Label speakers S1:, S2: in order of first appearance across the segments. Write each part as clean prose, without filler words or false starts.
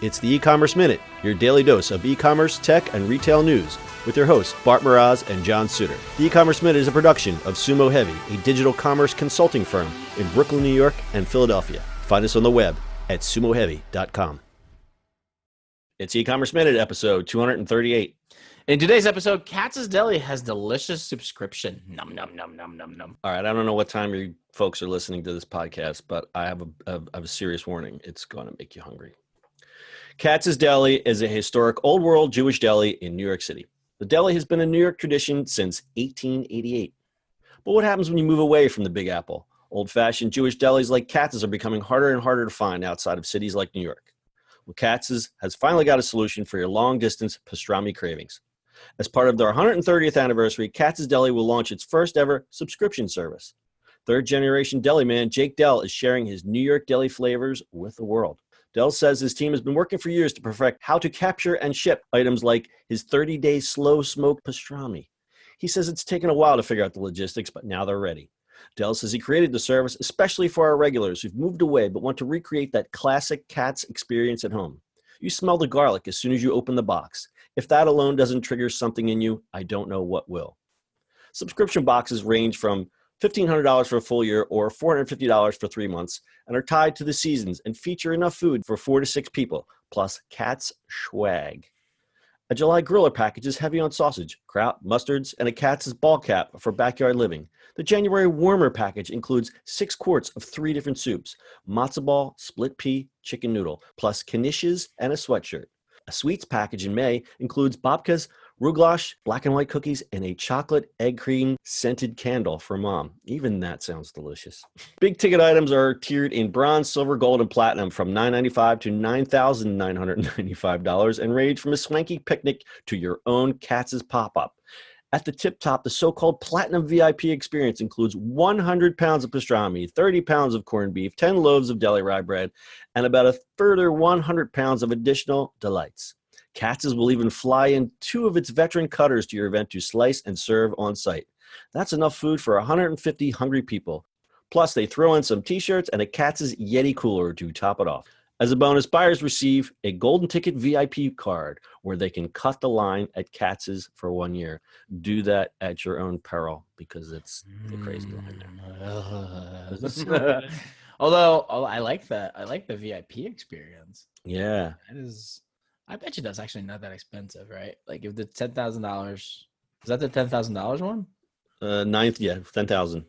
S1: It's the E-Commerce Minute, your daily dose of e-commerce, tech, and retail news with your hosts, Bart Mraz and John Suter. The E-Commerce Minute is a production of Sumo Heavy, a digital commerce consulting firm in Brooklyn, New York, and Philadelphia. Find us on the web at sumoheavy.com. It's E-Commerce Minute, episode 238.
S2: In today's episode, Katz's Deli has delicious subscription. Num, num, num, num, num, num.
S1: All right, I don't know what time you folks are listening to this podcast, but I have a serious warning. It's going to make you hungry. Katz's Deli is a historic old world Jewish deli in New York City. The deli has been a New York tradition since 1888. But what happens when you move away from the Big Apple? Old-fashioned Jewish delis like Katz's are becoming harder and harder to find outside of cities like New York. Well, Katz's has finally got a solution for your long-distance pastrami cravings. As part of their 130th anniversary, Katz's Deli will launch its first ever subscription service. Third-generation deli man Jake Dell is sharing his New York deli flavors with the world. Dell says his team has been working for years to perfect how to capture and ship items like his 30-day slow-smoked pastrami. He says it's taken a while to figure out the logistics, but now they're ready. Dell says he created the service especially for our regulars who've moved away but want to recreate that classic Katz experience at home. You smell the garlic as soon as you open the box. If that alone doesn't trigger something in you, I don't know what will. Subscription boxes range from $1,500 for a full year or $450 for 3 months and are tied to the seasons and feature enough food for 4 to 6 people, plus Katz swag. A July griller package is heavy on sausage, kraut, mustards, and a Katz's ball cap for backyard living. The January warmer package includes 6 quarts of 3 different soups, matzo ball, split pea, chicken noodle, plus knishes and a sweatshirt. A sweets package in May includes babkas, rouglash, black and white cookies, and a chocolate egg cream scented candle for mom. Even that sounds delicious. Big ticket items are tiered in bronze, silver, gold, and platinum from $995 to $9,995 and range from a swanky picnic to your own Katz's pop-up. At the tip top, the so-called Platinum VIP experience includes 100 pounds of pastrami, 30 pounds of corned beef, 10 loaves of deli rye bread, and about a further 100 pounds of additional delights. Katz's will even fly in 2 of its veteran cutters to your event to slice and serve on site. That's enough food for 150 hungry people. Plus, they throw in some t-shirts and a Katz's Yeti cooler to top it off. As a bonus, buyers receive a golden ticket VIP card where they can cut the line at Katz's for 1 year. Do that at your own peril because it's the crazy line there.
S2: Although I like that. I like the VIP experience.
S1: Yeah.
S2: That is. I bet you that's actually not that expensive, right? Like if the $10,000, is that the $10,000 one?
S1: Ninth, yeah, 10,000.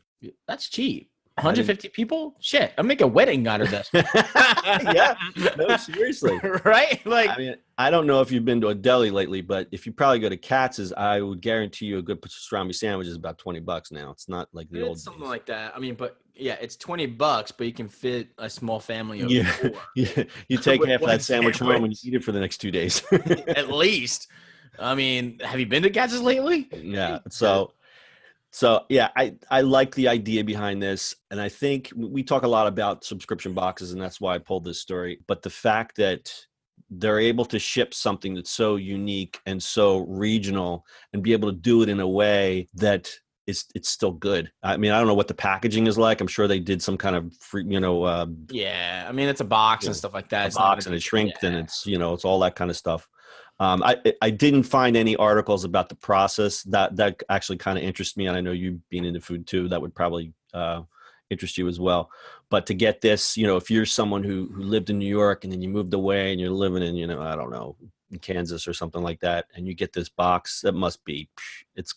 S2: That's cheap. 150 people? Shit, I'll make a wedding out of this.
S1: Yeah, no, seriously.
S2: Right? Like,
S1: I mean, I don't know if you've been to a deli lately, but if you probably go to Katz's, I would guarantee you a good pastrami sandwich is about $20 now. It's not like the old
S2: something
S1: days.
S2: like that. I mean, but yeah, it's $20, but you can fit a small family of 4.
S1: Yeah. You take
S2: With
S1: half
S2: one
S1: that sandwich home and
S2: sandwich.
S1: you eat it for the next 2 days.
S2: At least. I mean, have you been to Katz's lately?
S1: Yeah. So yeah, I like the idea behind this. And I think we talk a lot about subscription boxes, and that's why I pulled this story. But the fact that they're able to ship something that's so unique and so regional and be able to do it in a way that it's still good. I mean, I don't know what the packaging is like. I'm sure they did some kind of free,
S2: Yeah. I mean, it's a box and stuff like that.
S1: It's box and it's shrinked and it's all that kind of stuff. I didn't find any articles about the process that actually kind of interests me. And I know you being into food too, that would probably interest you as well. But to get this, if you're someone who lived in New York and then you moved away and you're living in, I don't know, in Kansas or something like that, and you get this box, that must be, it's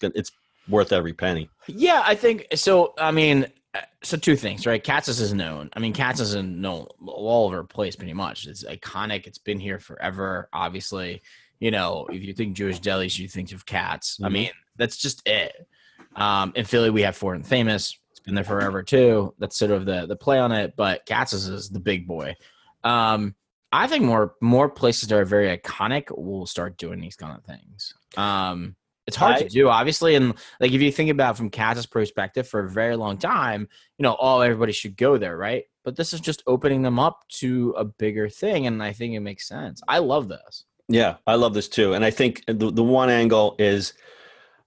S1: worth every penny.
S2: Yeah, I think so. I mean, so 2 things, right? Katz's is known. I mean, Katz's is known all over the place pretty much. It's iconic. It's been here forever, obviously. If you think Jewish delis, you think of Katz.
S1: Mm-hmm.
S2: I mean, that's just it. In Philly, we have Foreign Famous. It's been there forever too. That's sort of the play on it. But Katz's is the big boy. I think more places that are very iconic will start doing these kind of things. It's hard to do, obviously. And like, if you think about from Katz's perspective, for a very long time, everybody should go there, right? But this is just opening them up to a bigger thing. And I think it makes sense. I love this.
S1: Yeah, I love this too. And I think the one angle is,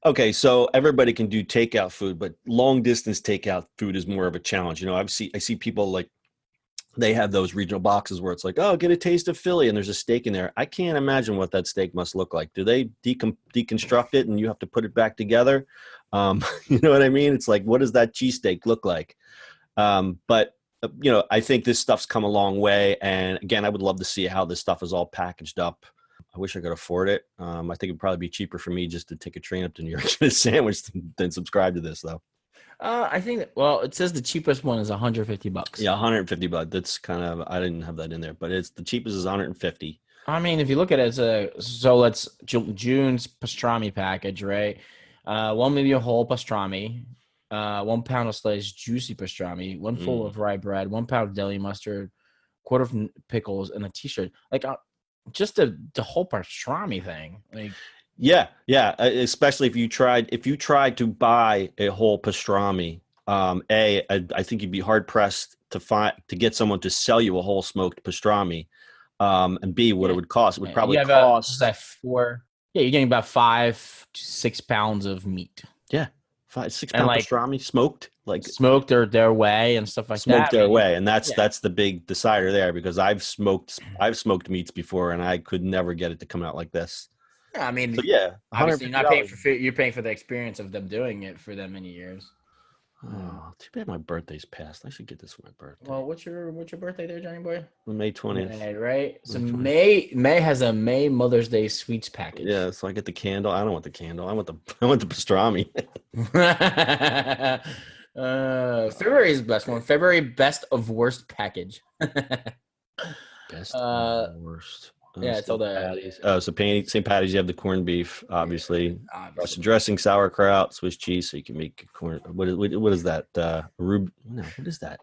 S1: okay, so everybody can do takeout food, but long distance takeout food is more of a challenge. I see people like they have those regional boxes where it's like, oh, get a taste of Philly, and there's a steak in there. I can't imagine what that steak must look like. Do they deconstruct it and you have to put it back together? You know what I mean? It's like, what does that cheesesteak look like? But I think this stuff's come a long way. And again, I would love to see how this stuff is all packaged up. I wish I could afford it. I think it'd probably be cheaper for me just to take a train up to New York and get a sandwich than subscribe to this, though.
S2: I think it says the cheapest one is $150.
S1: Yeah, $150. That's kind of, I didn't have that in there, but it's the cheapest is $150.
S2: I mean, if you look at it, let's June's pastrami package, right? 1 medium whole pastrami, 1 pound of sliced juicy pastrami, 1 full of rye bread, 1 pound of deli mustard, quarter of pickles, and a t-shirt. Like just the whole pastrami thing, like.
S1: Yeah. Especially if you tried to buy a whole pastrami, I think you'd be hard pressed to get someone to sell you a whole smoked pastrami, and B, what it would cost. It would probably cost
S2: you're getting about 5 to 6 pounds of meat.
S1: Yeah, 5-6 pound pastrami smoked,
S2: smoked their way and stuff like that.
S1: Smoked their way, and that's the big decider there, because I've smoked meats before and I could never get it to come out like this.
S2: I mean,
S1: so yeah,
S2: obviously you're paying for the experience of them doing it for that many years.
S1: Oh, too bad my birthday's passed. I should get this for my birthday.
S2: Well, what's your birthday there, Johnny boy?
S1: May 20th.
S2: May, right? So May has a May Mother's Day sweets package.
S1: Yeah, so I get the candle. I don't want the candle. I want the pastrami.
S2: February is the best one. February best of worst package.
S1: Best of worst.
S2: Yeah, it's all the
S1: patties. So St. Patty's, you have the corned beef, obviously. Russet dressing, sauerkraut, Swiss cheese, so you can make corn. What is that? What is that?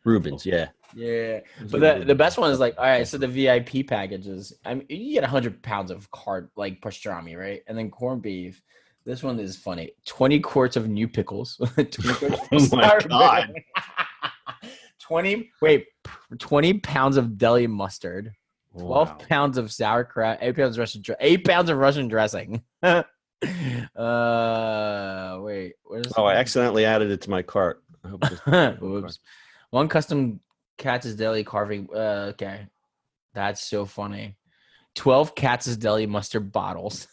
S1: Reuben's, yeah.
S2: Yeah, but the best one is all right. So the VIP packages. I mean, you get 100 pounds of pastrami, right? And then corned beef. This one is funny. 20 quarts of new pickles. 20 quarts
S1: oh my god.
S2: 20 pounds of deli mustard. 12 pounds of sauerkraut, 8 pounds of Russian dressing. Wait,
S1: I accidentally added it to my cart. I hope
S2: Oops. 1 custom Katz's Deli carving. Okay, that's so funny. 12 Katz's Deli mustard bottles.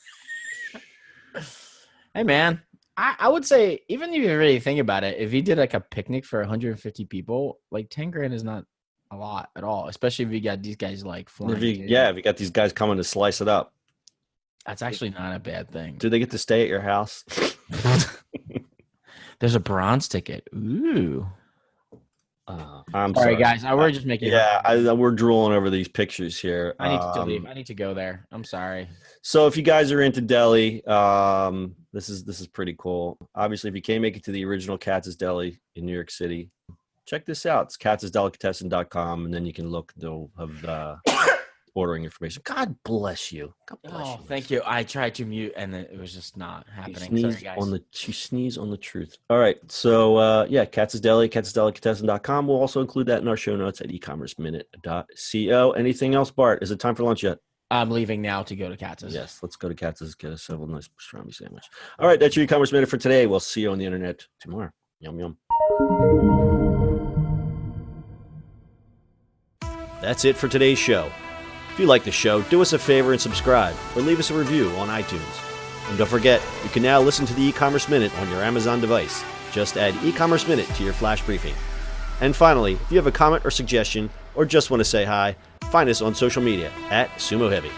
S2: Hey man, I would say, even if you really think about it, if you did a picnic for 150 people, $10,000 is not a lot at all, especially if you got these guys flying.
S1: If you got these guys coming to slice it up,
S2: that's actually not a bad thing.
S1: Do they get to stay at your house?
S2: There's a bronze ticket. Ooh.
S1: I'm
S2: sorry, guys. We're just making.
S1: Yeah, we're drooling over these pictures here.
S2: I need to leave. I need to go there. I'm sorry.
S1: So if you guys are into deli, this is pretty cool. Obviously, if you can't make it to the original Katz's Deli in New York City, check this out. It's katz'sdelicatessen.com, and then you can look. They'll have ordering information. God bless you. God bless you.
S2: Thank you. I tried to mute, and it was just not happening.
S1: She sneezed on the truth. All right. So, Katz's Deli, katz'sdelicatessen.com. We'll also include that in our show notes at ecommerceminute.co. Anything else, Bart? Is it time for lunch yet?
S2: I'm leaving now to go to Katz's.
S1: Yes, let's go to Katz's, get us a nice pastrami sandwich. All right, that's your e-commerce minute for today. We'll see you on the internet tomorrow. Yum, yum. That's it for today's show. If you like the show, do us a favor and subscribe, or leave us a review on iTunes. And don't forget, you can now listen to the e-commerce minute on your Amazon device. Just add e-commerce minute to your flash briefing. And finally, if you have a comment or suggestion, or just want to say hi, find us on social media at Sumo Heavy.